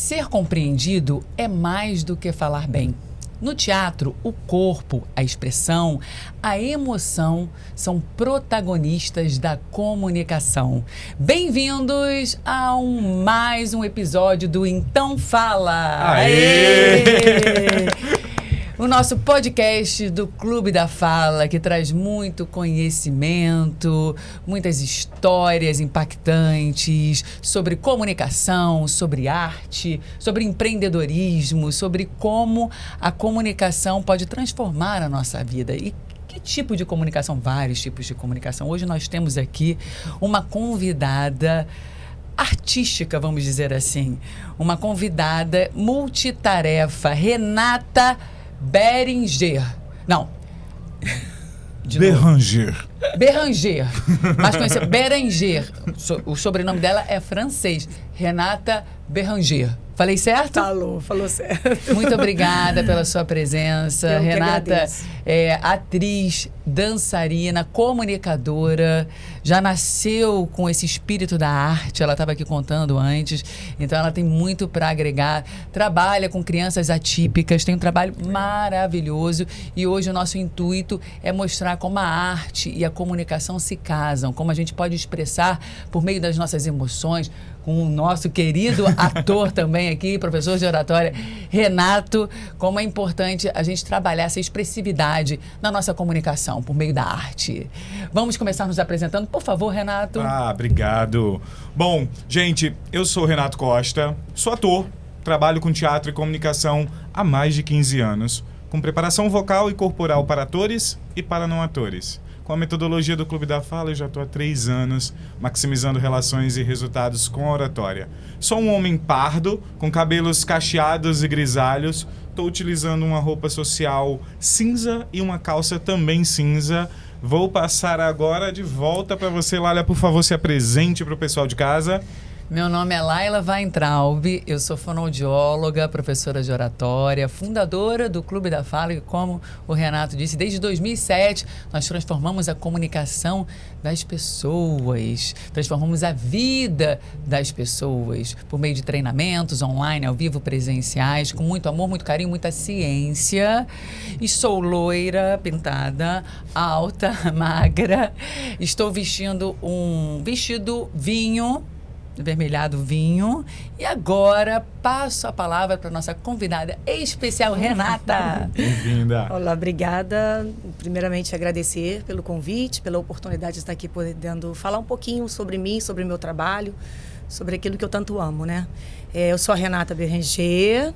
Ser compreendido é mais do que falar bem. No teatro, o corpo, a expressão, a emoção são protagonistas da comunicação. Bem-vindos a mais um episódio do Então Fala! Aê! O nosso podcast do Clube da Fala, que traz muito conhecimento, muitas histórias impactantes sobre comunicação, sobre arte, sobre empreendedorismo, sobre como a comunicação pode transformar a nossa vida. E que tipo de comunicação? Vários tipos de comunicação. Hoje nós temos aqui uma convidada artística, vamos dizer assim. Uma convidada multitarefa, Renata Beranger. Não. Beranger. Beranger. Mais conhecida. Beranger. O sobrenome dela é francês. Renata Beranger. Falei certo? Falou certo. Muito obrigada pela sua presença. Eu Renata é atriz, dançarina, comunicadora, já nasceu com esse espírito da arte, ela estava aqui contando antes, então ela tem muito para agregar, trabalha com crianças atípicas, tem um trabalho maravilhoso e hoje o nosso intuito é mostrar como a arte e a comunicação se casam, como a gente pode expressar por meio das nossas emoções, com o nosso querido ator também aqui, professor de oratória, Renato, como é importante a gente trabalhar essa expressividade na nossa comunicação, por meio da arte. Vamos começar nos apresentando, por favor, Renato. Obrigado. Bom, gente, eu sou Renato Costa, sou ator, trabalho com teatro e comunicação há mais de 15 anos, com preparação vocal e corporal para atores e para não atores. Com a metodologia do Clube da Fala, eu já estou há 3 anos, maximizando relações e resultados com a oratória. Sou um homem pardo, com cabelos cacheados e grisalhos. Estou utilizando uma roupa social cinza e uma calça também cinza. Vou passar agora de volta para você, Lália, por favor, se apresente para o pessoal de casa. Meu nome é Laila Weintraub, eu sou fonoaudióloga, professora de oratória, fundadora do Clube da Fala e, como o Renato disse, desde 2007 nós transformamos a comunicação das pessoas, transformamos a vida das pessoas por meio de treinamentos online, ao vivo, presenciais, com muito amor, muito carinho, muita ciência. E sou loira, pintada, alta, magra, estou vestindo um vestido vinho, vermelhado vinho. E agora passo a palavra para nossa convidada especial, Renata. Bem-vinda. Olá, obrigada. Primeiramente, agradecer pelo convite, pela oportunidade de estar aqui podendo falar um pouquinho sobre mim, sobre o meu trabalho, sobre aquilo que eu tanto amo, né? Eu sou a Renata Beranger.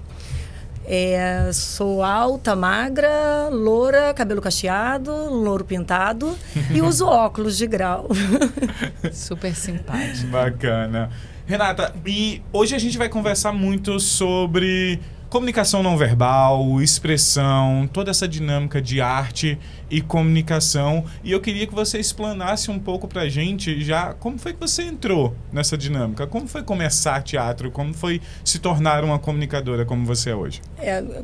Sou alta, magra, loura, cabelo cacheado, louro pintado e uso óculos de grau. Super simpática. Bacana. Renata, e hoje a gente vai conversar muito sobre comunicação não verbal, expressão, toda essa dinâmica de arte e comunicação. E eu queria que você explanasse um pouco pra gente já como foi que você entrou nessa dinâmica, como foi começar teatro, como foi se tornar uma comunicadora como você é hoje.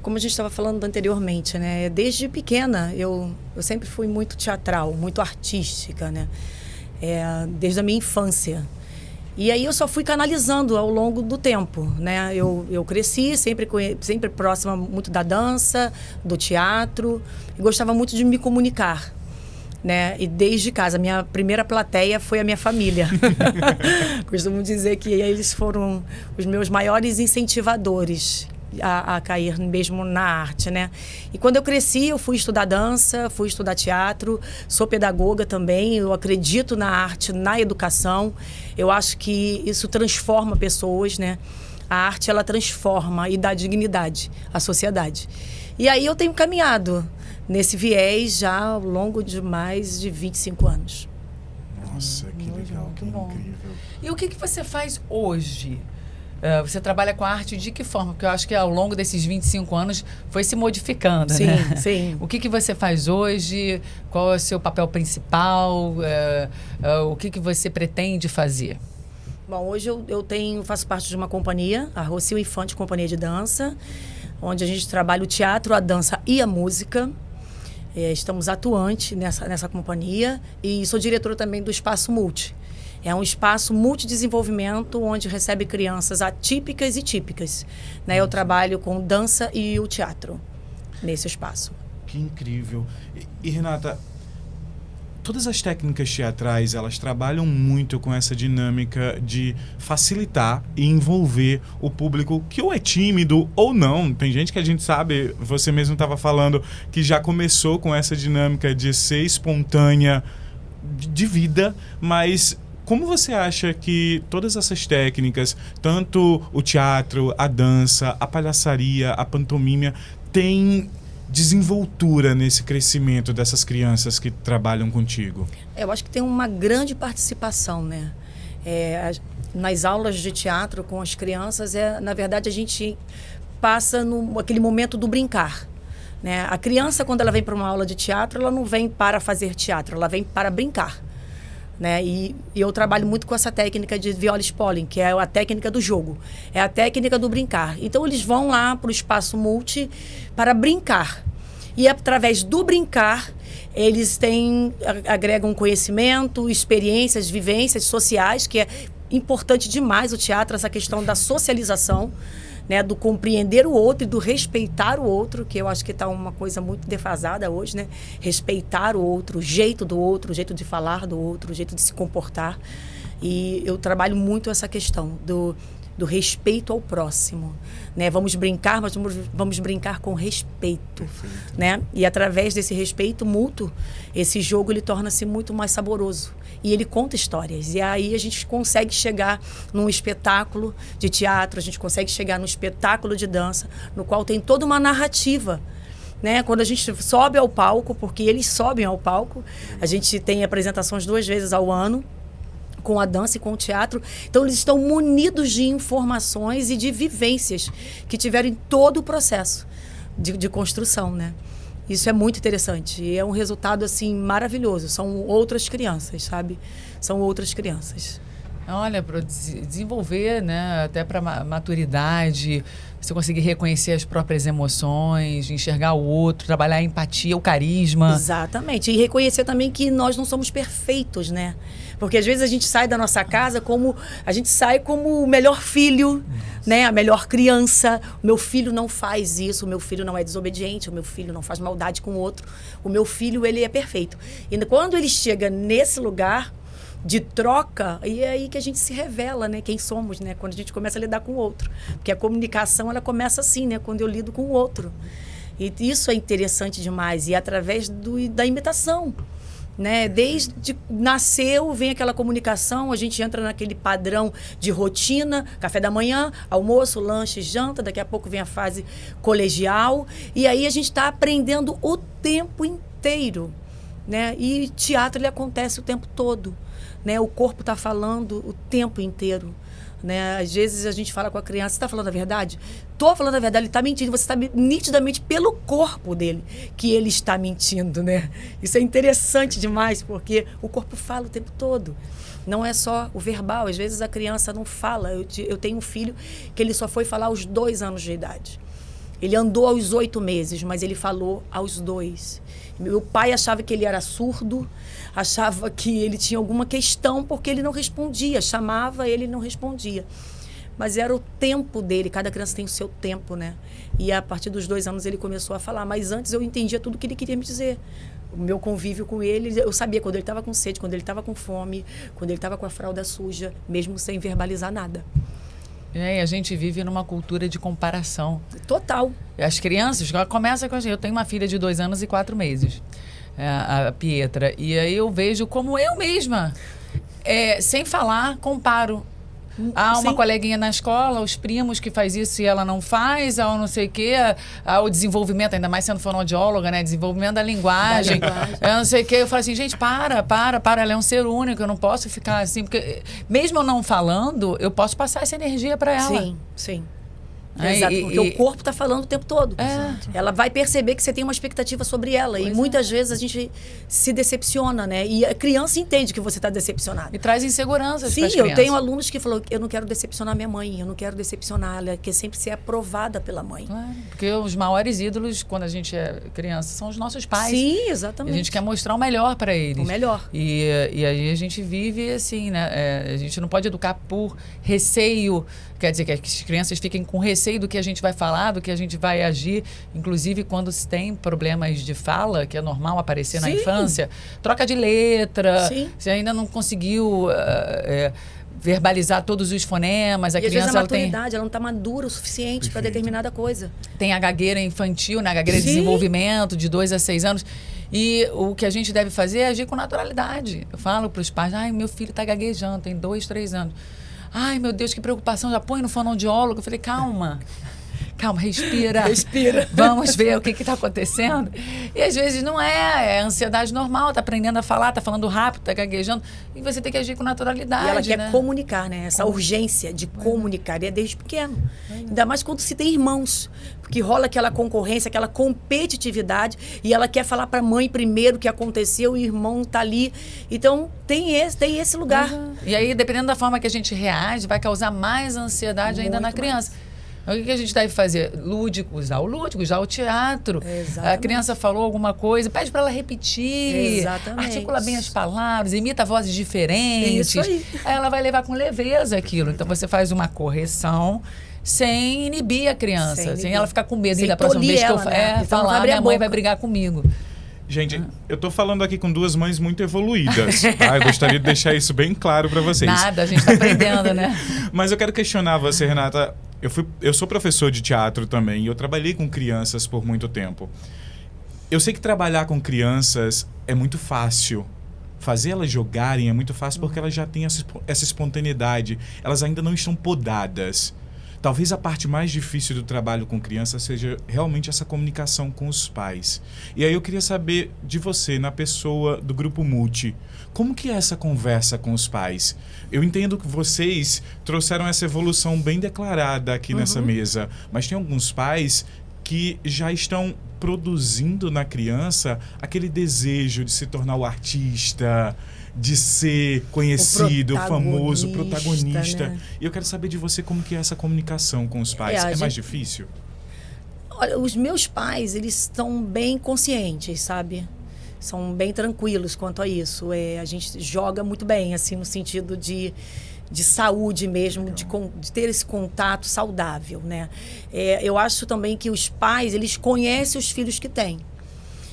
Como a gente estava falando anteriormente, né? Desde pequena eu sempre fui muito teatral, muito artística, né? Desde a minha infância. E aí eu só fui canalizando ao longo do tempo, né? Eu cresci sempre próxima muito da dança, do teatro, e gostava muito de me comunicar, né? E desde casa, a minha primeira plateia foi a minha família. Costumo dizer que eles foram os meus maiores incentivadores a cair mesmo na arte, né? E quando eu cresci, eu fui estudar dança, fui estudar teatro, sou pedagoga também, eu acredito na arte, na educação. Eu acho que isso transforma pessoas, né? A arte, ela transforma e dá dignidade à sociedade. E aí eu tenho caminhado nesse viés já ao longo de mais de 25 anos. Nossa, que legal, que bom. incrível. E o que você faz hoje? Você trabalha com a arte de que forma? Porque eu acho que ao longo desses 25 anos foi se modificando, sim, né? Sim. O que você faz hoje? Qual é o seu papel principal? O que você pretende fazer? Bom, hoje eu faço parte de uma companhia, a Rocio Infante Companhia de Dança, onde a gente trabalha o teatro, a dança e a música. Estamos atuantes nessa companhia e sou diretora também do Espaço Multi. É um espaço multidesenvolvimento onde recebe crianças atípicas e típicas. Né? Eu trabalho com dança e o teatro nesse espaço. Que incrível. E Renata, todas as técnicas teatrais, elas trabalham muito com essa dinâmica de facilitar e envolver o público que ou é tímido ou não. Tem gente que a gente sabe, você mesmo estava falando, que já começou com essa dinâmica de ser espontânea de vida, mas como você acha que todas essas técnicas, tanto o teatro, a dança, a palhaçaria, a pantomima, têm desenvoltura nesse crescimento dessas crianças que trabalham contigo? Eu acho que tem uma grande participação, né? Nas aulas de teatro com as crianças, na verdade, a gente passa aquele momento do brincar. Né? A criança, quando ela vem para uma aula de teatro, ela não vem para fazer teatro, ela vem para brincar. Né? E eu trabalho muito com essa técnica de viola spolling, que é a técnica do jogo, é a técnica do brincar. Então eles vão lá para o espaço multi para brincar, e através do brincar eles agregam conhecimento, experiências, vivências sociais, que é importante demais o teatro, essa questão da socialização, né, do compreender o outro e do respeitar o outro, que eu acho que está uma coisa muito defasada hoje, né? Respeitar o outro, o jeito do outro, o jeito de falar do outro, o jeito de se comportar. E eu trabalho muito essa questão do respeito ao próximo. Né? Vamos brincar, mas vamos brincar com respeito. Né? E através desse respeito mútuo, esse jogo ele torna-se muito mais saboroso. E ele conta histórias. E aí a gente consegue chegar num espetáculo de teatro, a gente consegue chegar num espetáculo de dança, no qual tem toda uma narrativa. Né? Quando a gente sobe ao palco, porque eles sobem ao palco, a gente tem apresentações 2 vezes ao ano, com a dança e com o teatro. Então, eles estão munidos de informações e de vivências que tiveram em todo o processo de construção, né? Isso é muito interessante. E é um resultado, assim, maravilhoso. São outras crianças, sabe? São outras crianças. Olha, para desenvolver, né, até para maturidade, você conseguir reconhecer as próprias emoções, enxergar o outro, trabalhar a empatia, o carisma. Exatamente. E reconhecer também que nós não somos perfeitos, né? Porque às vezes a gente sai da nossa casa como o melhor filho, né? A melhor criança. O meu filho não faz isso, o meu filho não é desobediente, o meu filho não faz maldade com o outro. O meu filho, ele é perfeito. E quando ele chega nesse lugar de troca, e é aí que a gente se revela, né? Quem somos, né? Quando a gente começa a lidar com o outro. Porque a comunicação, ela começa assim, né? Quando eu lido com o outro. E isso é interessante demais. E através da imitação. Né? Desde nasceu, vem aquela comunicação, a gente entra naquele padrão de rotina, café da manhã, almoço, lanche, janta, daqui a pouco vem a fase colegial, e aí a gente está aprendendo o tempo inteiro, né? E teatro ele acontece o tempo todo, né? O corpo está falando o tempo inteiro. Né? Às vezes a gente fala com a criança, você está falando a verdade? Estou falando a verdade, ele está mentindo. Você está nitidamente pelo corpo dele que ele está mentindo, né? Isso é interessante demais, porque o corpo fala o tempo todo. Não é só o verbal, às vezes a criança não fala. Eu tenho um filho que ele só foi falar aos 2 anos de idade. Ele andou aos 8 meses, mas ele falou aos 2. Meu pai achava que ele era surdo, achava que ele tinha alguma questão porque ele não respondia. Chamava, ele não respondia. Mas era o tempo dele, cada criança tem o seu tempo, né? E a partir dos 2 anos ele começou a falar. Mas antes eu entendia tudo que ele queria me dizer. O meu convívio com ele, eu sabia quando ele estava com sede, quando ele estava com fome, quando ele estava com a fralda suja, mesmo sem verbalizar nada. E a gente vive numa cultura de comparação. Total. As crianças, começa com a gente. Eu tenho uma filha de 2 anos e 4 meses, a Pietra. E aí eu vejo como eu mesma, sem falar, comparo. Há uma coleguinha na escola, os primos que faz isso e ela não faz, ou não sei o quê, o desenvolvimento, ainda mais sendo fonoaudióloga, né? Desenvolvimento da linguagem. Eu não sei o quê. Eu falo assim, gente, para, ela é um ser único, eu não posso ficar assim, porque mesmo eu não falando, eu posso passar essa energia para ela. Sim. Exato, porque o corpo está falando o tempo todo. Exato. Ela vai perceber que você tem uma expectativa sobre ela. E muitas vezes a gente se decepciona, né? E a criança entende que você está decepcionado. E traz inseguranças Sim, para as eu crianças. tenho alunos que falam, eu não quero decepcionar minha mãe, eu não quero decepcionar ela, quer sempre ser aprovada pela mãe. Claro, porque os maiores ídolos, quando a gente é criança, são os nossos pais. Sim, E exatamente. a gente quer mostrar o melhor para eles. O melhor. E aí a gente vive assim, né? A gente não pode educar por receio. Quer dizer, que as crianças fiquem com receio do que a gente vai falar, do que a gente vai agir. Inclusive, quando se tem problemas de fala, que é normal aparecer na Sim. infância, troca de letra, Sim. você ainda não conseguiu verbalizar todos os fonemas, E às vezes criança a ela tem... maturidade, ela não está madura o suficiente para determinada coisa. Tem a gagueira infantil, né? A gagueira de Sim. desenvolvimento, de 2 a 6 anos. E o que a gente deve fazer é agir com naturalidade. Eu falo para os pais, ai, meu filho está gaguejando, tem 2, 3 anos. Ai, meu Deus, que preocupação, já põe no fonoaudiólogo. Eu falei, calma, respira. Respira. Vamos ver o que está acontecendo. E às vezes não é ansiedade normal, está aprendendo a falar, está falando rápido, está gaguejando. E você tem que agir com naturalidade. E ela quer né? comunicar, né? Essa urgência de comunicar. E é desde pequeno. Ainda mais quando se tem irmãos. Porque rola aquela concorrência, aquela competitividade. E ela quer falar para a mãe primeiro o que aconteceu. E o irmão tá ali. Então, tem esse lugar. E aí, dependendo da forma que a gente reage, vai causar mais ansiedade ainda Muito na criança. Então, o que a gente deve fazer? Lúdico, usar o teatro. Exatamente. A criança falou alguma coisa, pede para ela repetir. Exatamente. Articula bem as palavras, imita vozes diferentes. Isso aí. Aí ela vai levar com leveza aquilo. Então, você faz uma correção sem inibir a criança, Sem sem inibir. ela ficar com medo. Sem Da próxima tolir vez que eu ela, né? Então não vai falar, abrir a minha mãe boca. vai brigar comigo. Gente, eu tô falando aqui com 2 mães muito evoluídas, tá? Eu gostaria de deixar isso bem claro para vocês. Nada, a gente está aprendendo, né? Mas eu quero questionar você, Renata. Eu sou professor de teatro também e eu trabalhei com crianças por muito tempo. Eu sei que trabalhar com crianças é muito fácil. Fazer elas jogarem é muito fácil porque elas já têm essa espontaneidade. Elas ainda não estão podadas. Talvez a parte mais difícil do trabalho com crianças seja realmente essa comunicação com os pais. E aí eu queria saber de você, na pessoa do Grupo Multi, como que é essa conversa com os pais? Eu entendo que vocês trouxeram essa evolução bem declarada aqui nessa mesa, mas tem alguns pais que já estão produzindo na criança aquele desejo de se tornar o artista, de ser conhecido, famoso, protagonista. Né? E eu quero saber de você como que é essa comunicação com os pais. É mais difícil? Olha, os meus pais, eles estão bem conscientes, sabe? São bem tranquilos quanto a isso. A gente joga muito bem, assim, no sentido de saúde mesmo, de ter esse contato saudável, né? Eu acho também que os pais, eles conhecem os filhos que têm.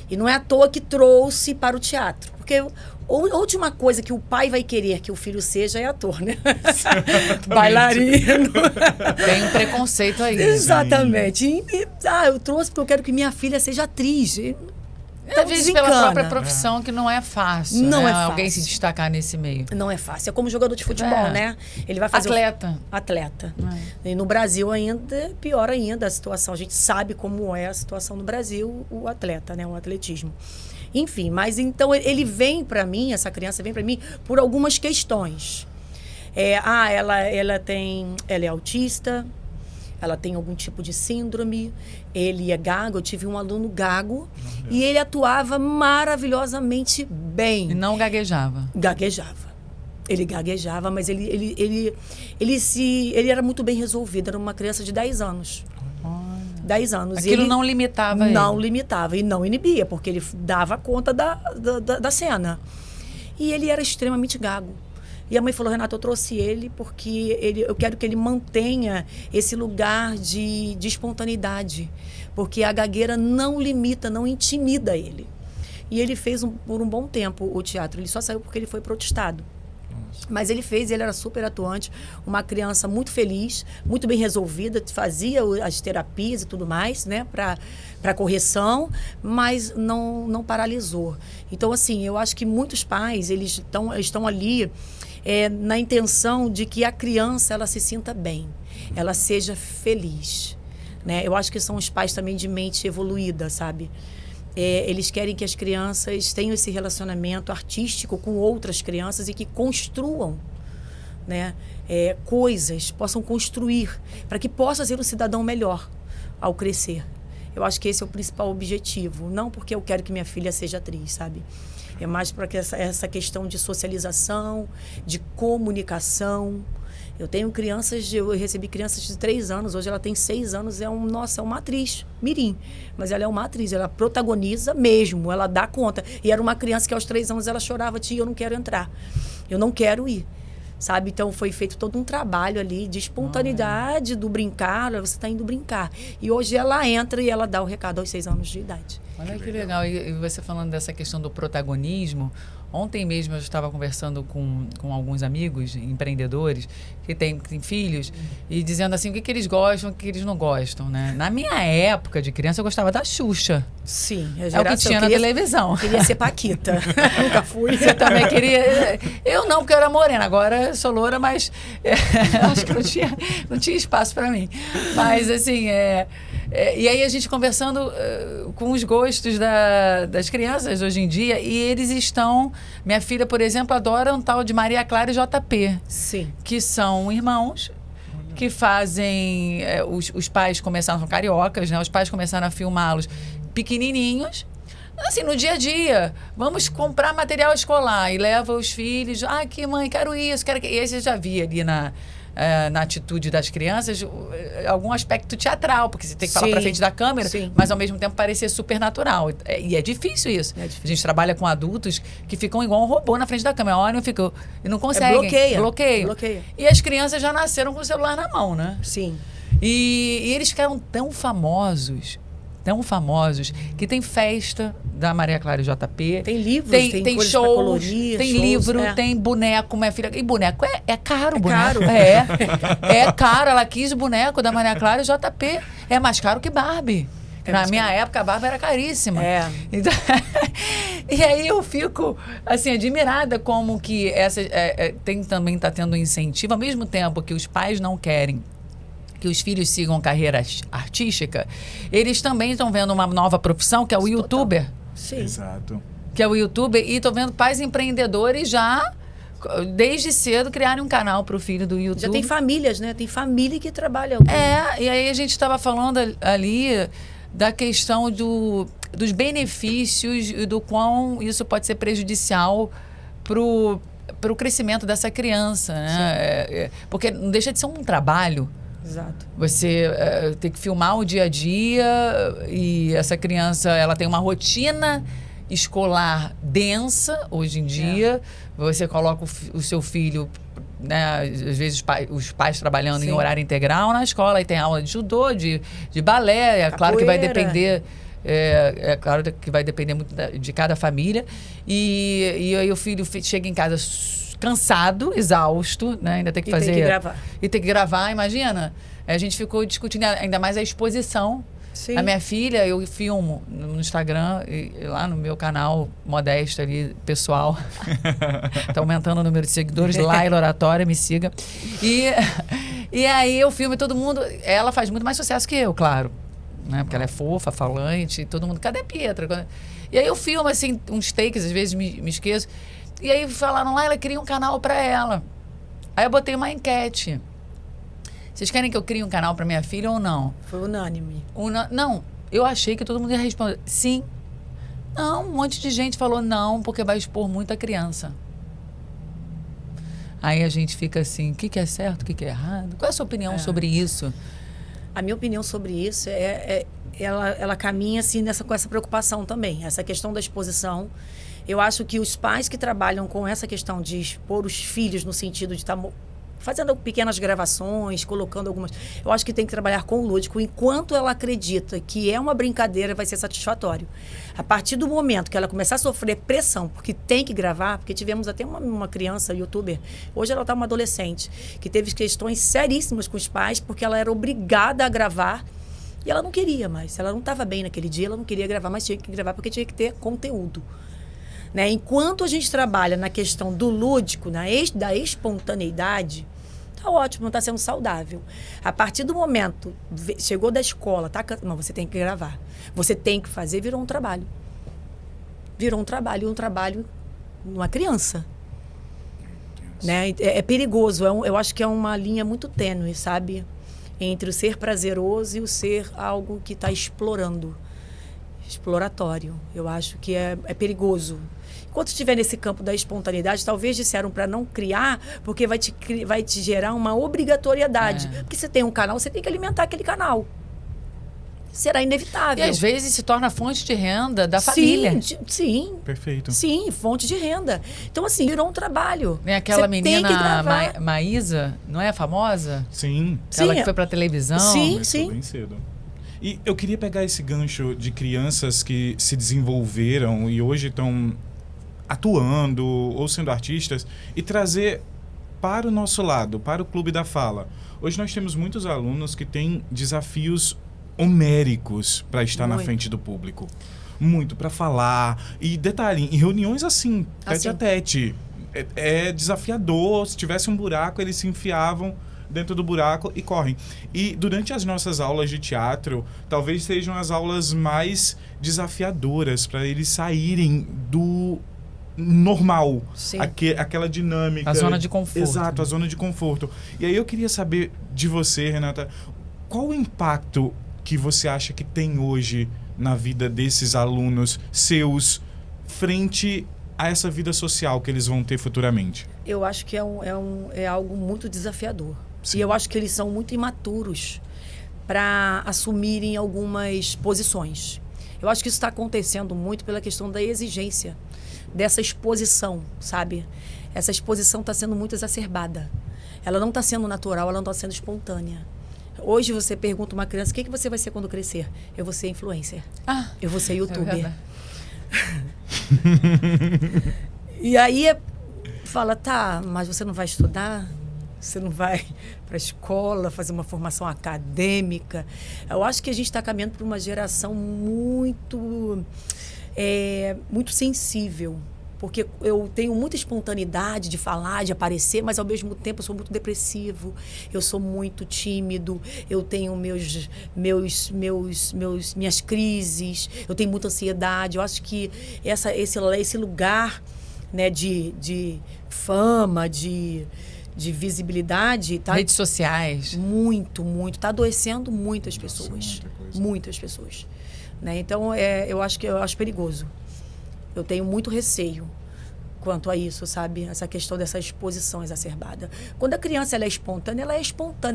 E não é à toa que trouxe para o teatro. Porque a última coisa que o pai vai querer que o filho seja é ator, né? Bailarino. Tem um preconceito aí. Exatamente. Eu trouxe porque eu quero que minha filha seja atriz. Às vezes pela própria profissão, que não é fácil. Não né? é fácil. Alguém se destacar nesse meio. Não é fácil. É como jogador de futebol, né? Ele vai fazer atleta. E no Brasil ainda é pior ainda a situação. A gente sabe como é a situação no Brasil, o atleta, né? O atletismo. Enfim, mas então ele vem para mim, essa criança vem para mim por algumas questões. Ela é autista, ela tem algum tipo de síndrome, ele é gago, eu tive um aluno gago e ele atuava maravilhosamente bem. E não gaguejava. Gaguejava. Ele gaguejava, mas ele era muito bem resolvido, era uma criança de 10 anos. 10 anos. Aquilo não limitava ele? Não limitava e não inibia, porque ele dava conta da cena. E ele era extremamente gago. E a mãe falou, Renata, eu trouxe ele porque eu quero que ele mantenha esse lugar de espontaneidade. Porque a gagueira não limita, não intimida ele. E ele fez por um bom tempo o teatro. Ele só saiu porque ele foi para outro estado. Mas ele era super atuante, uma criança muito feliz, muito bem resolvida, fazia as terapias e tudo mais, né, para correção, mas não paralisou. Então, assim, eu acho que muitos pais, eles estão ali na intenção de que a criança, ela se sinta bem, ela seja feliz, né? Eu acho que são os pais também de mente evoluída, sabe? Eles querem que as crianças tenham esse relacionamento artístico com outras crianças e que construam, né, coisas, possam construir, para que possa ser um cidadão melhor ao crescer. Eu acho que esse é o principal objetivo. Não porque eu quero que minha filha seja atriz, sabe? É mais para que essa questão de socialização, de comunicação. Eu recebi crianças de 3 anos, hoje ela tem 6 anos, é uma atriz, mirim. Mas ela é uma atriz, ela protagoniza mesmo, ela dá conta. E era uma criança que aos 3 anos ela chorava, tia, eu não quero entrar, eu não quero ir. Sabe? Então, foi feito todo um trabalho ali de espontaneidade, do brincar, você está indo brincar. E hoje ela entra e ela dá o recado aos 6 anos de idade. Olha que legal. E você falando dessa questão do protagonismo, ontem mesmo eu estava conversando com alguns amigos empreendedores que têm filhos e dizendo assim, o que eles gostam, o que eles não gostam, né? Na minha época de criança, eu gostava da Xuxa. Sim. É o que tinha na televisão. Eu queria ser Paquita. Nunca fui. Você também queria... Eu não, porque eu era morena. Agora eu sou loura, mas acho que não tinha espaço para mim. Mas, assim, e aí a gente conversando com os gostos das crianças hoje em dia, e eles estão... Minha filha, por exemplo, adora um tal de Maria Clara e JP. Sim. Que são irmãos que fazem... os pais começaram, são cariocas, né? Os pais começaram a filmá-los pequenininhos. Assim, no dia a dia, vamos comprar material escolar e leva os filhos. Ah, que mãe, quero isso, quero... E aí você já via ali na atitude das crianças algum aspecto teatral, porque você tem que falar para frente da câmera, sim, mas ao mesmo tempo parecer super natural. E é difícil isso. A gente trabalha com adultos que ficam igual um robô na frente da câmera. Olham e não conseguem. Bloqueia. E as crianças já nasceram com o celular na mão, né? Sim. E eles ficaram tão famosos, que tem festa da Maria Clara e JP. Tem livros, tem shows, colorir, tem livro, tem boneco, minha filha. E boneco é caro, é boneco. Caro. É caro. Ela quis o boneco da Maria Clara e JP. É mais caro que Barbie. Na minha época, a Barbie era caríssima. Então, e aí eu fico, assim, admirada como que também está tendo incentivo, ao mesmo tempo que os pais não querem que os filhos sigam carreira artística, eles também estão vendo uma nova profissão, que é o youtuber. Sim. Exato. Que é o youtuber, e estão vendo pais empreendedores já, desde cedo, criarem um canal para o filho do YouTube. Já tem famílias, né? Tem família que trabalha. E aí a gente estava falando ali da questão dos benefícios e do quão isso pode ser prejudicial para o crescimento dessa criança, né? Porque não deixa de ser um trabalho. Exato. Você tem que filmar o dia a dia, e essa criança, ela tem uma rotina escolar densa hoje em dia. Você coloca o seu filho, né, às vezes os pais trabalhando em horário integral na escola, e tem aula de judô, de balé. É claro que vai depender... É claro que vai depender muito de cada família. E aí o filho chega em casa cansado, exausto, né? Ainda tem que fazer... Tem que gravar. E tem que gravar, imagina. A gente ficou discutindo ainda mais a exposição. Sim. A minha filha, eu filmo no Instagram, e lá no meu canal modesto ali, pessoal. Tá aumentando o número de seguidores. Laila Oratória, me siga. E aí eu filmo e todo mundo... Ela faz muito mais sucesso que eu, claro. Né? Porque ela é fofa, falante, todo mundo... Cadê a Pietra? E aí eu filmo, assim, uns takes, às vezes me esqueço. E aí falaram lá, ela queria um canal para ela. Aí eu botei uma enquete. Vocês querem que eu crie um canal para minha filha ou não? Foi unânime. Não, eu achei que todo mundo ia responder sim. Não, um monte de gente falou não, porque vai expor muito a criança. Aí a gente fica assim, o que é certo, o que é errado? Qual é a sua opinião sobre isso? A minha opinião sobre isso ela caminha assim com essa preocupação também, essa questão da exposição. Eu acho que os pais que trabalham com essa questão de expor os filhos no sentido de estar fazendo pequenas gravações, colocando algumas... Eu acho que tem que trabalhar com o lúdico. Enquanto ela acredita que é uma brincadeira, vai ser satisfatório. A partir do momento que ela começar a sofrer pressão, porque tem que gravar, porque tivemos até uma criança, youtuber, hoje ela está uma adolescente, que teve questões seríssimas com os pais, porque ela era obrigada a gravar, e ela não queria mais. Ela não estava bem naquele dia, ela não queria gravar, mas tinha que gravar porque tinha que ter conteúdo. Né? Enquanto a gente trabalha na questão do lúdico, da espontaneidade, tá ótimo, não está sendo saudável. A partir do momento, chegou da escola, não, você tem que gravar. Você tem que fazer, virou um trabalho. Virou um trabalho numa criança. né? É perigoso, eu acho que é uma linha muito tênue, sabe? Entre o ser prazeroso e o ser algo que está exploratório. Eu acho que é perigoso. Enquanto estiver nesse campo da espontaneidade, talvez disseram para não criar, porque vai te gerar uma obrigatoriedade. Porque você tem um canal, você tem que alimentar aquele canal. Será inevitável. E às vezes se torna fonte de renda da família. Sim. Perfeito. Sim, fonte de renda. Então, assim, virou um trabalho. Tem aquela Você menina tem que gravar. Maísa, não é famosa? Sim. Ela Sim, que foi pra televisão. Sim. Começou bem cedo. E eu queria pegar esse gancho de crianças que se desenvolveram e hoje estão atuando ou sendo artistas e trazer para o nosso lado, para o Clube da Fala. Hoje nós temos muitos alunos que têm desafios homéricos para estar na frente do público. Muito para falar. E detalhe, em reuniões assim, tete a tete. É desafiador. Se tivesse um buraco, eles se enfiavam dentro do buraco e correm. E durante as nossas aulas de teatro, talvez sejam as aulas mais desafiadoras para eles saírem do normal. Aquela dinâmica. A zona de conforto. Exato, a zona de conforto. E aí eu queria saber de você, Renata, qual o impacto que você acha que tem hoje na vida desses alunos seus frente a essa vida social que eles vão ter futuramente? Eu acho que é algo muito desafiador. Sim. E eu acho que eles são muito imaturos para assumirem algumas posições. Eu acho que isso está acontecendo muito pela questão da exigência, dessa exposição, sabe? Essa exposição está sendo muito exacerbada. Ela não está sendo natural, ela não está sendo espontânea. Hoje você pergunta uma criança, o que você vai ser quando crescer? Eu vou ser influencer. Eu vou ser youtuber. E aí fala, tá, mas você não vai estudar? Você não vai para a escola fazer uma formação acadêmica? Eu acho que a gente está caminhando para uma geração muito sensível. Porque eu tenho muita espontaneidade de falar, de aparecer, mas ao mesmo tempo eu sou muito depressivo, eu sou muito tímido, eu tenho minhas crises, eu tenho muita ansiedade. Eu acho que esse lugar, né, de fama, de visibilidade, tá? Redes sociais. Muito. Está adoecendo muitas pessoas. Muitas pessoas. Né? Então, eu acho perigoso. Eu tenho muito receio quanto a isso, sabe? Essa questão dessa exposição exacerbada. Quando a criança ela é espontânea, ela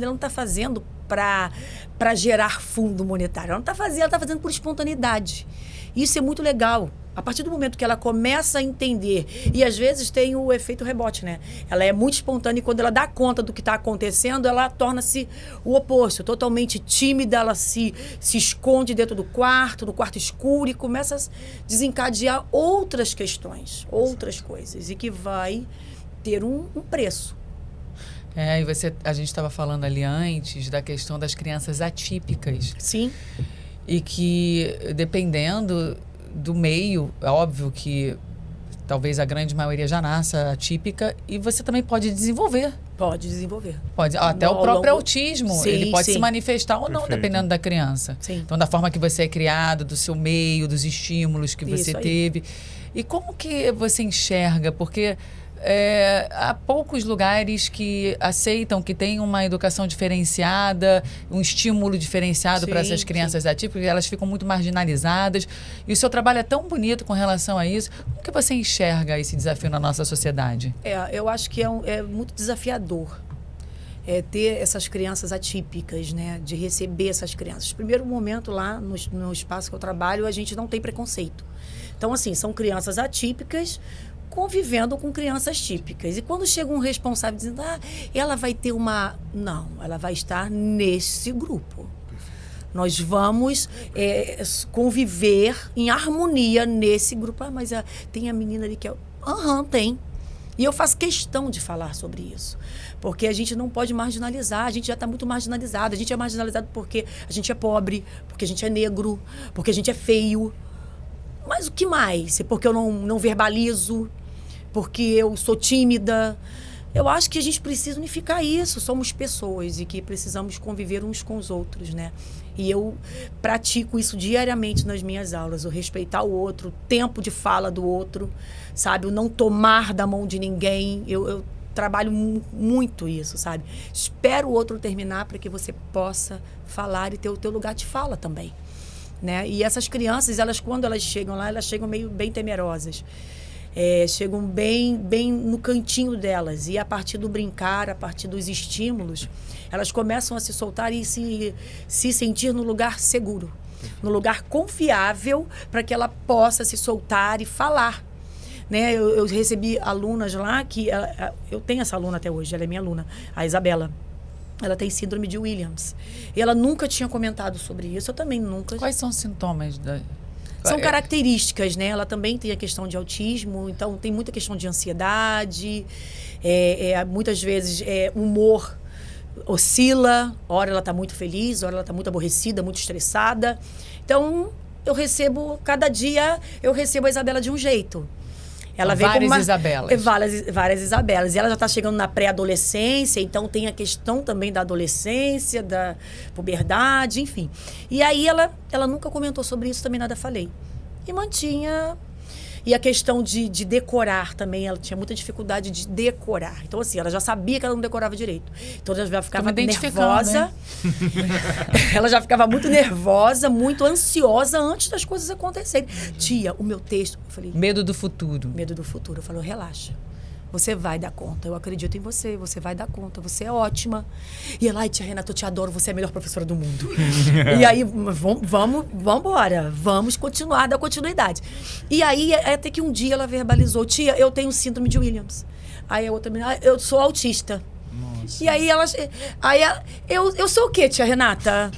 não está fazendo para gerar fundo monetário. Ela está fazendo por espontaneidade. Isso é muito legal. A partir do momento que ela começa a entender, e às vezes tem o efeito rebote, né? Ela é muito espontânea e quando ela dá conta do que está acontecendo, ela torna-se o oposto, totalmente tímida, ela se esconde dentro do quarto escuro e começa a desencadear outras questões, outras coisas, e que vai ter um preço. E a gente estava falando ali antes da questão das crianças atípicas. Sim. E que, dependendo do meio, é óbvio que talvez a grande maioria já nasça atípica e você também pode desenvolver. Pode desenvolver. Pode, até o próprio autismo, sim, ele pode sim. se manifestar ou não, dependendo da criança. Sim. Então, da forma que você é criado, do seu meio, dos estímulos que você teve. E como que você enxerga? Porque há poucos lugares que aceitam que tem uma educação diferenciada, um estímulo diferenciado para essas crianças atípicas, elas ficam muito marginalizadas. E o seu trabalho é tão bonito com relação a isso. Como que você enxerga esse desafio na nossa sociedade? Eu acho que é muito desafiador ter essas crianças atípicas, né? De receber essas crianças. Primeiro momento lá no espaço que eu trabalho, a gente não tem preconceito. Então, assim, são crianças atípicas convivendo com crianças típicas. E quando chega um responsável dizendo, ela vai ter uma... Não, ela vai estar nesse grupo. Nós vamos conviver em harmonia nesse grupo. Mas tem a menina ali que é... tem. E eu faço questão de falar sobre isso. Porque a gente não pode marginalizar. A gente já está muito marginalizado. A gente é marginalizado porque a gente é pobre, porque a gente é negro, porque a gente é feio. Mas o que mais? Porque eu não verbalizo, porque eu sou tímida. Eu acho que a gente precisa unificar isso. Somos pessoas e que precisamos conviver uns com os outros, né? E eu pratico isso diariamente nas minhas aulas. O respeitar o outro, o tempo de fala do outro, sabe? O não tomar da mão de ninguém. Eu trabalho muito isso, sabe? Espera o outro terminar para que você possa falar e ter o teu lugar de fala também, né? E essas crianças, quando elas chegam lá, elas chegam meio bem temerosas. Chegam bem no cantinho delas. E a partir do brincar, a partir dos estímulos, elas começam a se soltar e se sentir no lugar seguro, no lugar confiável, para que ela possa se soltar e falar. Né? Eu recebi alunas lá, eu tenho essa aluna até hoje, ela é minha aluna, a Isabela. Ela tem síndrome de Williams. E ela nunca tinha comentado sobre isso, eu também nunca. Quais são os sintomas da... São características, né? Ela também tem a questão de autismo, então tem muita questão de ansiedade, muitas vezes o humor oscila, hora ela está muito feliz, hora ela está muito aborrecida, muito estressada. Então, cada dia eu recebo a Isabela de um jeito. Ela vem várias como Isabelas. Várias Isabelas. E ela já está chegando na pré-adolescência, então tem a questão também da adolescência, da puberdade, enfim. E aí ela nunca comentou sobre isso, também nada falei. E mantinha... E a questão de decorar também, ela tinha muita dificuldade de decorar. Então, assim, ela já sabia que ela não decorava direito. Então, ela já ficava nervosa. Ela já ficava muito nervosa, muito ansiosa antes das coisas acontecerem. Tia, o meu texto... Eu falei... Medo do futuro. Medo do futuro. Eu falei, relaxa. Você vai dar conta. Eu acredito em você. Você vai dar conta. Você é ótima. E ela, ai, tia Renata, eu te adoro. Você é a melhor professora do mundo. E aí, vamos embora. Vamos continuar, dar continuidade. E aí, até que um dia ela verbalizou, tia, eu tenho síndrome de Williams. Aí a outra menina, eu sou autista. Nossa. E aí, eu sou o quê, tia Renata?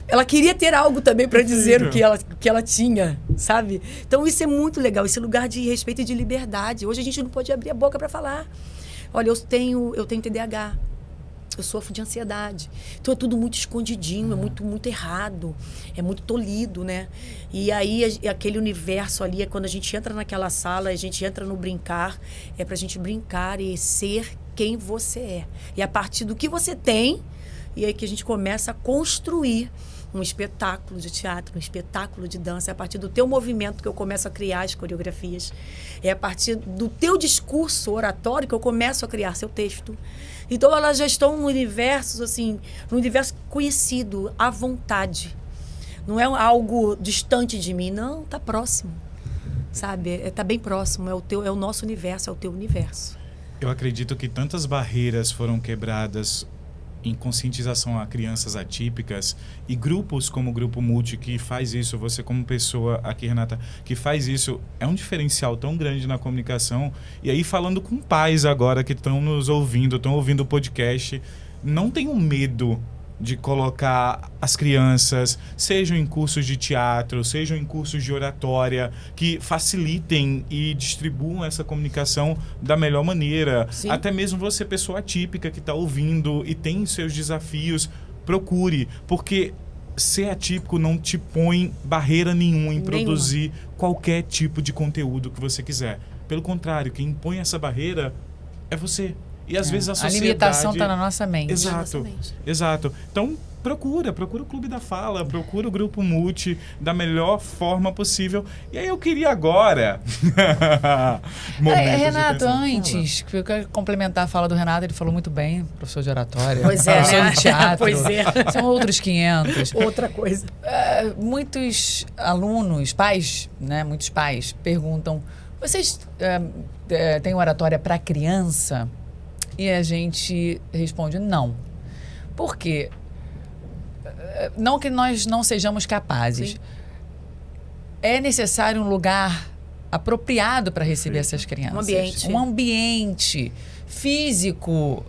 Ela queria ter algo também para dizer o que ela tinha, sabe? Então, isso é muito legal, esse lugar de respeito e de liberdade. Hoje a gente não pode abrir a boca para falar. Olha, eu tenho TDAH, eu sofro de ansiedade. Então, é tudo muito escondidinho, é muito errado, é muito tolhido, né? E aí, aquele universo ali, quando a gente entra naquela sala, a gente entra no brincar, é pra gente brincar e ser quem você é. E a partir do que você tem, e aí que a gente começa a construir um espetáculo de teatro, um espetáculo de dança. É a partir do teu movimento que eu começo a criar as coreografias. É a partir do teu discurso oratório que eu começo a criar seu texto. Então, elas já estão no universo, assim, no universo conhecido, à vontade. Não é algo distante de mim, não, está próximo, sabe? Está bem próximo, é o nosso universo, é o teu universo. Eu acredito que tantas barreiras foram quebradas em conscientização a crianças atípicas e grupos como o Grupo Multi que faz isso, você como pessoa aqui, Renata, que faz isso, é um diferencial tão grande na comunicação. E aí falando com pais agora que estão nos ouvindo, estão ouvindo o podcast, não tenham medo de colocar as crianças, sejam em cursos de teatro, sejam em cursos de oratória, que facilitem e distribuam essa comunicação da melhor maneira. Sim. Até mesmo você, pessoa atípica que está ouvindo e tem seus desafios, procure, porque ser atípico não te põe barreira nenhuma em produzir qualquer tipo de conteúdo que você quiser. Pelo contrário, quem impõe essa barreira é você. E às vezes a sociedade... A limitação está na nossa mente. Exato. Então, procura o Clube da Fala, procura o Grupo Multi da melhor forma possível. E aí eu queria agora... Renato, antes, eu quero complementar a fala do Renato, ele falou muito bem, professor de oratória. Pois é, professor de teatro. Pois é. São outros 500. Outra coisa. Muitos alunos, pais, né, muitos pais perguntam, vocês têm oratória para criança? E a gente responde não. Por quê? Não que nós não sejamos capazes. Sim. É necessário um lugar apropriado para receber essas crianças. Um ambiente físico.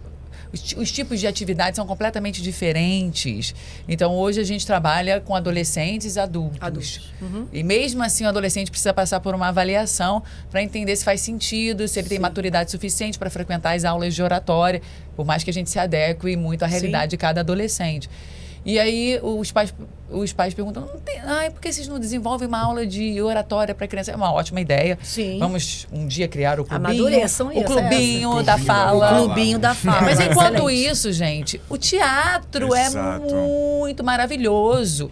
Os tipos de atividades são completamente diferentes. Então, hoje a gente trabalha com adolescentes e adultos. Uhum. E mesmo assim, o adolescente precisa passar por uma avaliação para entender se faz sentido, se ele tem maturidade suficiente para frequentar as aulas de oratória, por mais que a gente se adeque muito à realidade de cada adolescente. E aí os pais perguntam, por que vocês não desenvolvem uma aula de oratória para criança? É uma ótima ideia. Sim. Vamos um dia criar o clubinho. O clubinho da fala. O clubinho da fala. Mas enquanto isso, gente, o teatro é muito maravilhoso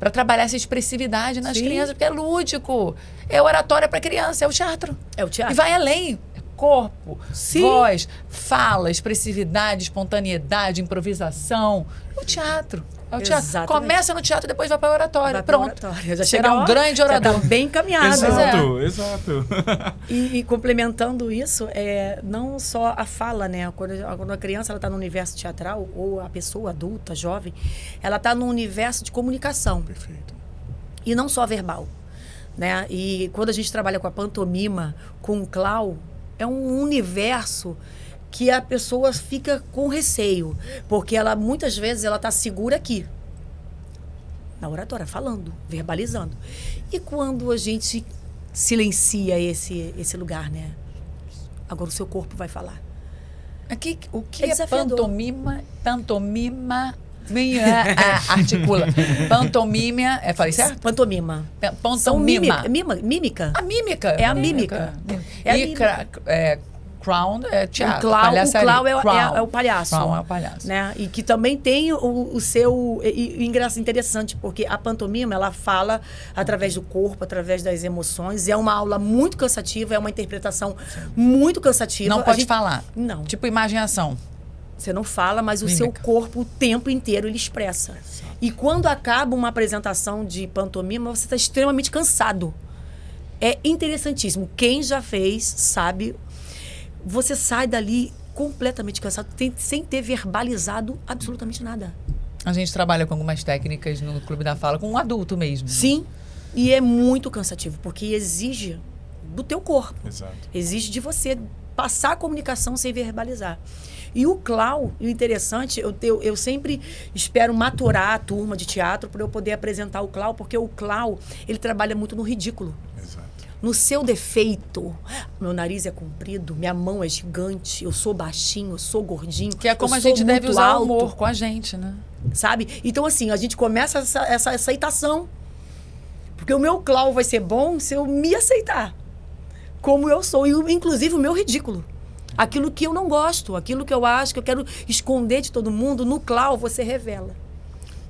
para trabalhar essa expressividade nas crianças, porque é lúdico. É oratória para criança, é o teatro. É o teatro. E vai além. corpo, Sim. voz, fala, expressividade, espontaneidade, improvisação. O teatro. É o teatro. Exatamente. Começa no teatro, depois vai para a oratória. Vai pra Pronto. oratória. Já Será chega, um ó, grande orador. Já tá bem encaminhado. Exato. E complementando isso, não só a fala, né? Quando a criança está no universo teatral, ou a pessoa adulta, jovem, ela está no universo de comunicação. Perfeito. E não só verbal, né? E quando a gente trabalha com a pantomima, com o clown, é um universo que a pessoa fica com receio, porque ela muitas vezes ela está segura aqui, na oratória, falando, verbalizando. E quando a gente silencia esse lugar, né? Agora o seu corpo vai falar. Aqui, o que É é desafiador. pantomima? Articula. Pantomima, falei certo? Pantomima. São Pantomima. mímica. A mímica. É a mímica. É a E mímica. clown é teatro. O clown palhaçaria. é o palhaço. Clown é o palhaço. Né? E que também tem o seu... E interessante, porque a pantomima, ela fala através do corpo, através das emoções. É uma aula muito cansativa, é uma interpretação muito cansativa. Não pode falar. Não. Tipo imagem e ação. Você não fala, mas o Mímica. seu corpo o tempo inteiro ele expressa. E quando acaba uma apresentação de pantomima, você está extremamente cansado. É interessantíssimo. Quem já fez, sabe... Você sai dali completamente cansado, sem ter verbalizado absolutamente nada. A gente trabalha com algumas técnicas no Clube da Fala, com um adulto mesmo. Sim, e é muito cansativo, porque exige do teu corpo. Exato. Exige de você passar a comunicação sem verbalizar. E o clown, o interessante, eu sempre espero maturar a turma de teatro para eu poder apresentar o clown, porque o clown, ele trabalha muito no ridículo. Exato. No seu defeito, meu nariz é comprido, minha mão é gigante, eu sou baixinho, eu sou gordinho. Que é como eu a gente sou deve muito usar o alto, humor com a gente, né? sabe? Então, assim, a gente começa essa aceitação. Porque o meu clown vai ser bom se eu me aceitar como eu sou. E, inclusive, o meu ridículo. Aquilo que eu não gosto, aquilo que eu acho que eu quero esconder de todo mundo, no clown você revela.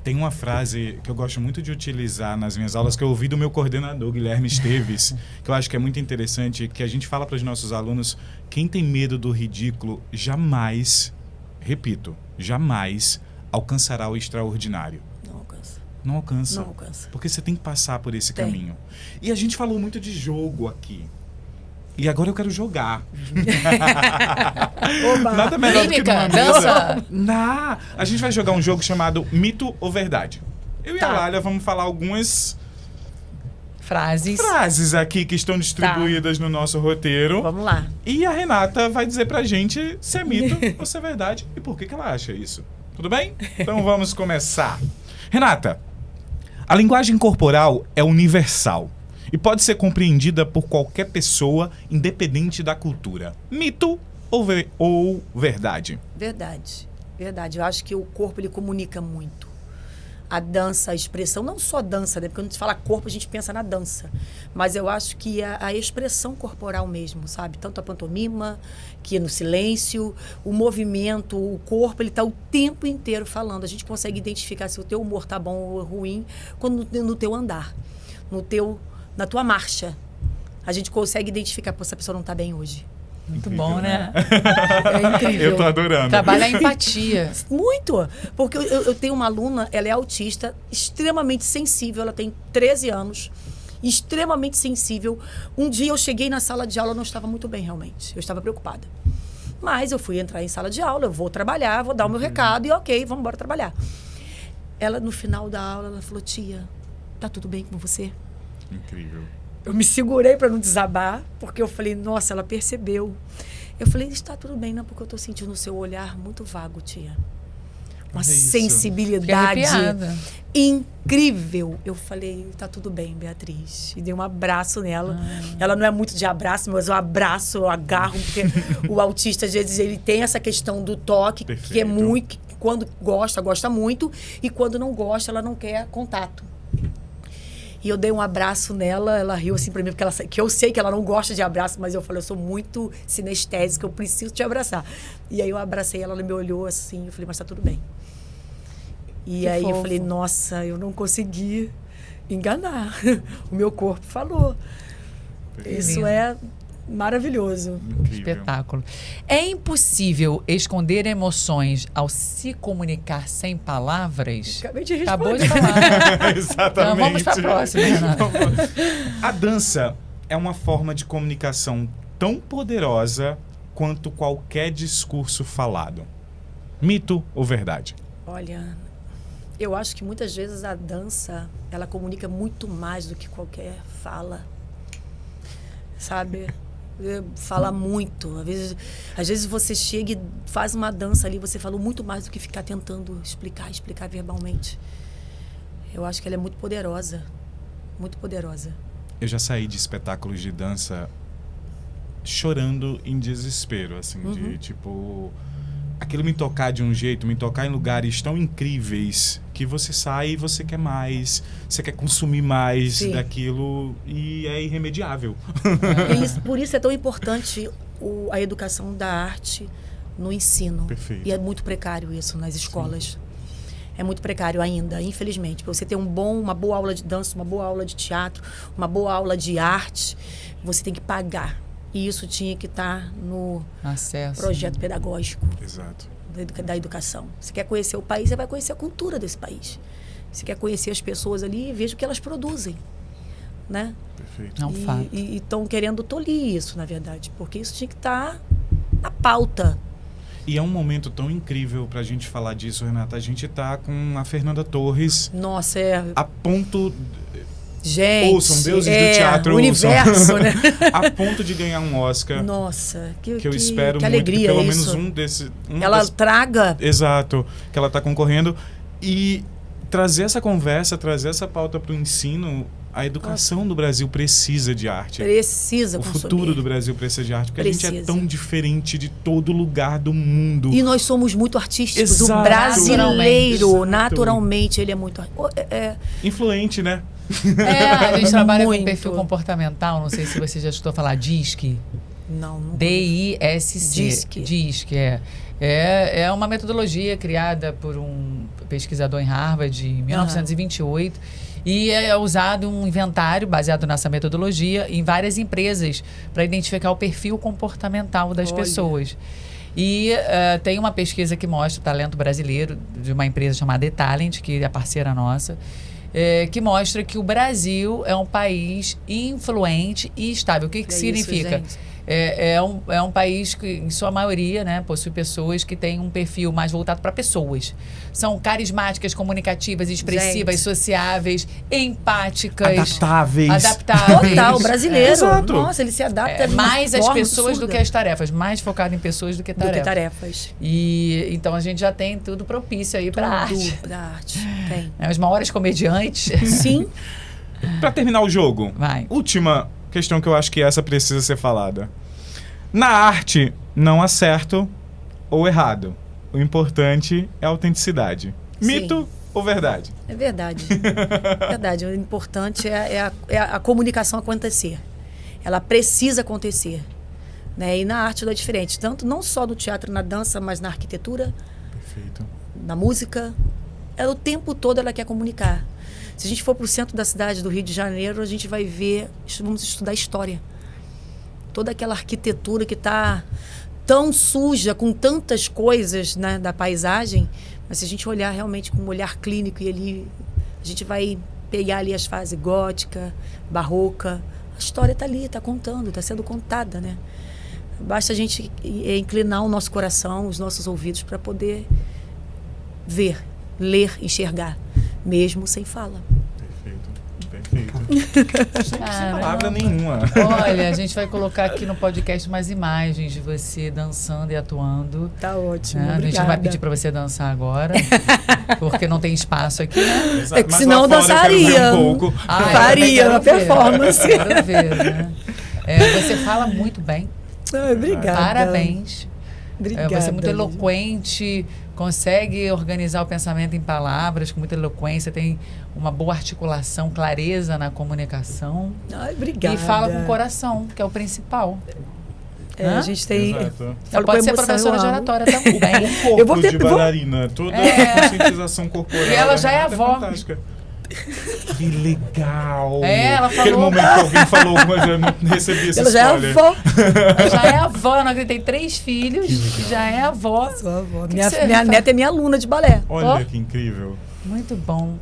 Tem uma frase que eu gosto muito de utilizar nas minhas aulas, que eu ouvi do meu coordenador, Guilherme Esteves, que eu acho que é muito interessante, que a gente fala para os nossos alunos: quem tem medo do ridículo jamais, repito, jamais alcançará o extraordinário. Não alcança. Não alcança. Não alcança. Porque você tem que passar por esse Tem. caminho. E a gente falou muito de jogo aqui. E agora eu quero jogar. Oba. Nada melhor do que Mímica, numa mesa. dança. A gente vai jogar um jogo chamado Mito ou Verdade. Eu e a Tá. Lália vamos falar algumas Frases. frases aqui que estão distribuídas no nosso roteiro. Vamos lá. E a Renata vai dizer pra gente se é mito ou se é verdade e por que ela acha isso. Tudo bem? Então vamos começar. Renata, a linguagem corporal é universal e pode ser compreendida por qualquer pessoa, independente da cultura. Mito ou verdade? Verdade. Verdade. Eu acho que o corpo, ele comunica muito. A dança, a expressão, não só dança, né? Porque quando a gente fala corpo, a gente pensa na dança. Mas eu acho que a expressão corporal mesmo, sabe? Tanto a pantomima, que é no silêncio, o movimento, o corpo, ele está o tempo inteiro falando. A gente consegue identificar se o teu humor tá bom ou ruim quando no teu andar, na tua marcha. A gente consegue identificar, pô, essa pessoa não tá bem hoje. Muito Incrível, bom, né? É incrível. Eu tô adorando. Trabalha a empatia. Muito! Porque eu tenho uma aluna, ela é autista, extremamente sensível, ela tem 13 anos, extremamente sensível. Um dia eu cheguei na sala de aula, eu não estava muito bem, realmente. Eu estava preocupada. Mas eu fui entrar em sala de aula, eu vou trabalhar, vou dar o meu recado e ok, vamos embora trabalhar. Ela, no final da aula, ela falou: tia, tá tudo bem com você? Incrível. Eu me segurei para não desabar, porque eu falei, nossa, ela percebeu. Eu falei, está tudo bem, não, porque eu estou sentindo o seu olhar muito vago, tia. Uma Olha isso. Fiquei sensibilidade arrepiada. incrível. Eu falei, tá tudo bem, Beatriz. E dei um abraço nela. Ela não é muito de abraço, mas eu abraço, eu agarro, porque o autista, às vezes, ele tem essa questão do toque, que é Perfeito. muito, que quando gosta muito, e quando não gosta, ela não quer contato. E eu dei um abraço nela, ela riu assim pra mim, porque que eu sei que ela não gosta de abraço, mas eu falei, eu sou muito sinestésica, eu preciso te abraçar. E aí eu abracei ela, ela me olhou assim, eu falei, mas tá tudo bem. E Que aí eu fofo. falei, nossa, eu não consegui enganar. O meu corpo falou. Perfeito. Isso lindo. é Maravilhoso. Incrível. Espetáculo. É impossível esconder emoções ao se comunicar sem palavras? Acabei de responder. Acabou de falar. Exatamente. Então, vamos para a próxima, Renata. A dança é uma forma de comunicação tão poderosa quanto qualquer discurso falado. Mito ou verdade? Olha, eu acho que muitas vezes a dança, ela comunica muito mais do que qualquer fala. Sabe? Fala muito. Às vezes você chega e faz uma dança ali, você falou muito mais do que ficar tentando explicar verbalmente. Eu acho que ela é muito poderosa. Muito poderosa. Eu já saí de espetáculos de dança chorando em desespero, assim, de tipo... Aquilo me tocar de um jeito, me tocar em lugares tão incríveis que você sai e você quer mais, você quer consumir mais Sim. daquilo e é irremediável. Por isso é tão importante a educação da arte no ensino. Perfeito. E é muito precário isso nas escolas. É muito precário ainda, infelizmente. Para você ter uma boa aula de dança, uma boa aula de teatro, uma boa aula de arte, você tem que pagar. E isso tinha que estar no projeto pedagógico Exato. da educação. Você quer conhecer o país, você vai conhecer a cultura desse país. Você quer conhecer as pessoas ali e veja o que elas produzem. Né? Perfeito. É um fato. E estão querendo tolir isso, na verdade. Porque isso tinha que estar na pauta. E é um momento tão incrível pra gente falar disso, Renata. A gente tá com a Fernanda Torres Nossa, a ponto... Gente, Ouçam, deuses do teatro, o universo, né? a ponto de ganhar um Oscar. Nossa, que eu espero que muito alegria que pelo isso. menos um desses... Ela traga... Exato, que ela está concorrendo. E trazer essa conversa, trazer essa pauta para o ensino, a educação do Brasil precisa de arte. Precisa O consumir. futuro do Brasil precisa de arte, porque a gente é Precisa. tão diferente de todo lugar do mundo. E nós somos muito artísticos. Exato. O brasileiro, Exato. naturalmente, ele é muito... Influente, né? A gente trabalha com Muito. perfil comportamental, não sei se você já escutou falar, DISC. Não. DISC. DISC, é uma metodologia criada por um pesquisador em Harvard em 1928 e é usado um inventário baseado nessa metodologia em várias empresas para identificar o perfil comportamental das pessoas. E tem uma pesquisa que mostra o talento brasileiro de uma empresa chamada eTalent, que é parceira nossa, que mostra que o Brasil é um país influente e estável. O que significa? Isso, É um país que, em sua maioria, né, possui pessoas que têm um perfil mais voltado para pessoas. São carismáticas, comunicativas, expressivas, sociáveis, empáticas. Adaptáveis. Total, brasileiro. Exato. Nossa, ele se adapta mais às forma pessoas absurda. do que às tarefas. Mais focado em pessoas do que tarefas. E então a gente já tem tudo propício aí para arte. Pra arte. Tem. Os maiores comediantes. Sim. Para terminar o jogo, Vai. última questão que eu acho que essa precisa ser falada. Na arte, não há certo ou errado. O importante é a autenticidade. Mito ou verdade? É verdade. Verdade. O importante é a comunicação acontecer. Ela precisa acontecer. Né? E na arte ela é diferente. Tanto não só no teatro, na dança, mas na arquitetura, Perfeito. na música. Ela o tempo todo ela quer comunicar. Se a gente for para o centro da cidade do Rio de Janeiro, a gente vai ver, vamos estudar história. Toda aquela arquitetura que está tão suja, com tantas coisas, né, da paisagem, mas se a gente olhar realmente com um olhar clínico e ali, a gente vai pegar ali as fases gótica, barroca, a história está ali, está contando, está sendo contada, né? Basta a gente inclinar o nosso coração, os nossos ouvidos para poder ver, ler, enxergar, mesmo sem fala. Perfeito. Sem palavra nenhuma. Olha, a gente vai colocar aqui no podcast mais imagens de você dançando e atuando. Tá ótimo, A gente não vai pedir para você dançar agora, porque não tem espaço aqui, né? Exato. É que Mas senão lá fora eu quero ver dançaria. um pouco. Faria uma performance. Quero ver, né? Você fala muito bem. Ai, obrigada. Parabéns. Obrigada. Você é muito eloquente, consegue organizar o pensamento em palavras com muita eloquência, tem uma boa articulação, clareza na comunicação. Ai, obrigada. E fala com o coração, que é o principal. A gente tem... Exato. Você pode ser professora de oratória também. O corpo de bailarina, toda a conscientização corporal. E ela já é da Renata avó. fantástica. Que legal! Ela Aquele falou. momento que alguém falou, mas eu não recebi esse Ela já é spoiler. avó. Ela já é avó, eu não acreditei, 3 filhos, já é avó. Sou avó. Que Minha, que você minha fa- neta é minha aluna de balé. Olha Ó. que incrível. Muito bom.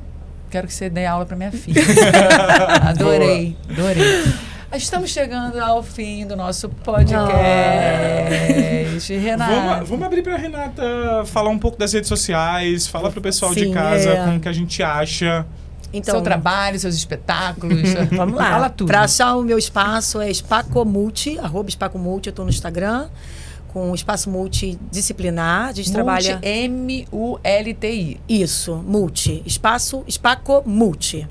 Quero que você dê aula para minha filha. Adorei, adorei. Estamos chegando ao fim do nosso podcast. Renata. Vamos abrir para Renata falar um pouco das redes sociais, falar para o pessoal de Sim, casa como que a gente acha. Então, Seu trabalho, seus espetáculos. vamos lá. Fala tudo. Para achar o meu espaço é Spacomulti, @Spacomulti, eu estou no Instagram, com o espaço multidisciplinar. A gente trabalha... M-U-L-T-I. Isso, multi. Espaço Spacomulti.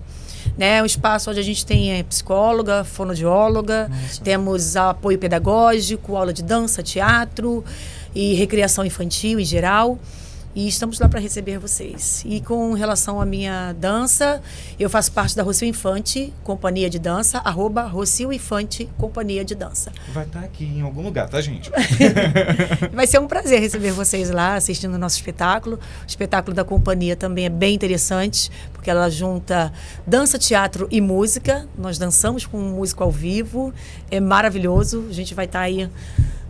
Né, um espaço onde a gente tem psicóloga, fonoaudióloga, Nossa. temos apoio pedagógico, aula de dança, teatro e recreação infantil em geral. E estamos lá para receber vocês. E com relação à minha dança, eu faço parte da Rocio Infante, Companhia de Dança, @Rocio Infante, Companhia de Dança. Vai estar aqui em algum lugar, tá, gente? Vai ser um prazer receber vocês lá, assistindo o nosso espetáculo. O espetáculo da companhia também é bem interessante, porque ela junta dança, teatro e música. Nós dançamos com músico ao vivo, é maravilhoso. A gente vai estar aí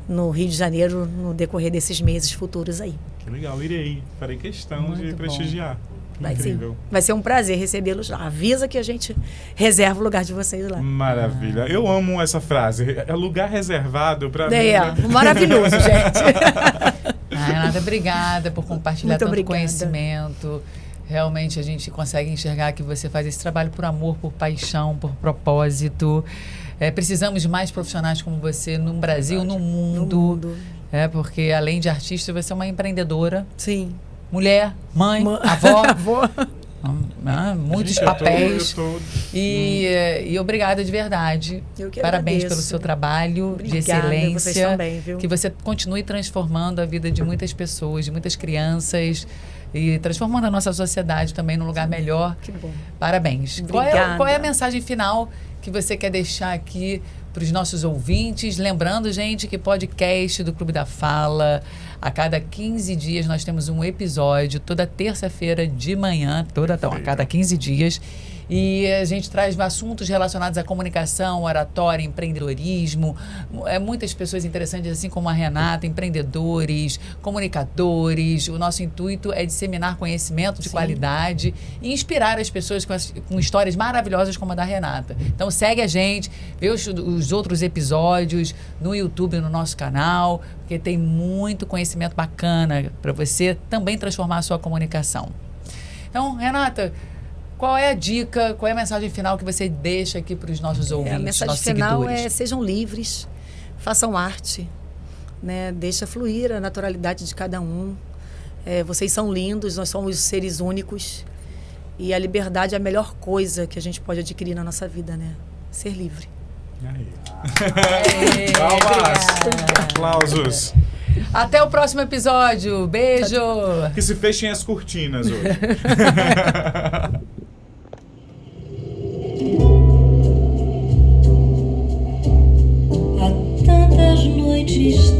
no Rio de Janeiro no decorrer desses meses futuros aí. Que legal, irei. Farei questão Muito de bom. prestigiar. Vai, Incrível. vai ser um prazer recebê-los lá. Avisa que a gente reserva o lugar de vocês lá. Maravilha. Eu amo essa frase. É lugar reservado para mim. É, maravilhoso, gente. Renata, obrigada por compartilhar Muito tanto obrigada. conhecimento. Realmente a gente consegue enxergar que você faz esse trabalho por amor, por paixão, por propósito. Precisamos de mais profissionais como você no Brasil, no mundo. Porque além de artista, você é uma empreendedora, Sim. mulher, mãe, avó. Avó. Muitos Gente, papéis. eu tô... E obrigada de verdade. Eu que Parabéns agradeço. pelo seu trabalho de Obrigada, excelência. vocês também, viu? Que você continue transformando a vida de muitas pessoas, de muitas crianças e transformando a nossa sociedade também num lugar melhor. Que bom. Parabéns. Obrigada. Qual é a mensagem final que você quer deixar aqui para os nossos ouvintes? Lembrando, gente, que podcast do Clube da Fala, a cada 15 dias nós temos um episódio, toda terça-feira de manhã, a cada 15 dias. E a gente traz assuntos relacionados à comunicação, oratória, empreendedorismo. Muitas pessoas interessantes, assim como a Renata, empreendedores, comunicadores. O nosso intuito é disseminar conhecimento de qualidade e inspirar as pessoas com histórias maravilhosas como a da Renata. Então segue a gente, vê os outros episódios no YouTube, no nosso canal, porque tem muito conhecimento bacana para você também transformar a sua comunicação. Então, Renata, qual é a dica, qual é a mensagem final que você deixa aqui para os nossos ouvintes, A mensagem nossos final seguidores? sejam livres, façam arte, né? Deixa fluir a naturalidade de cada um. Vocês são lindos, nós somos seres únicos e a liberdade é a melhor coisa que a gente pode adquirir na nossa vida, né? Ser livre. Aí. Palmas. Aplausos. Até o próximo episódio. Beijo. Que se fechem as cortinas hoje. Há tantas noites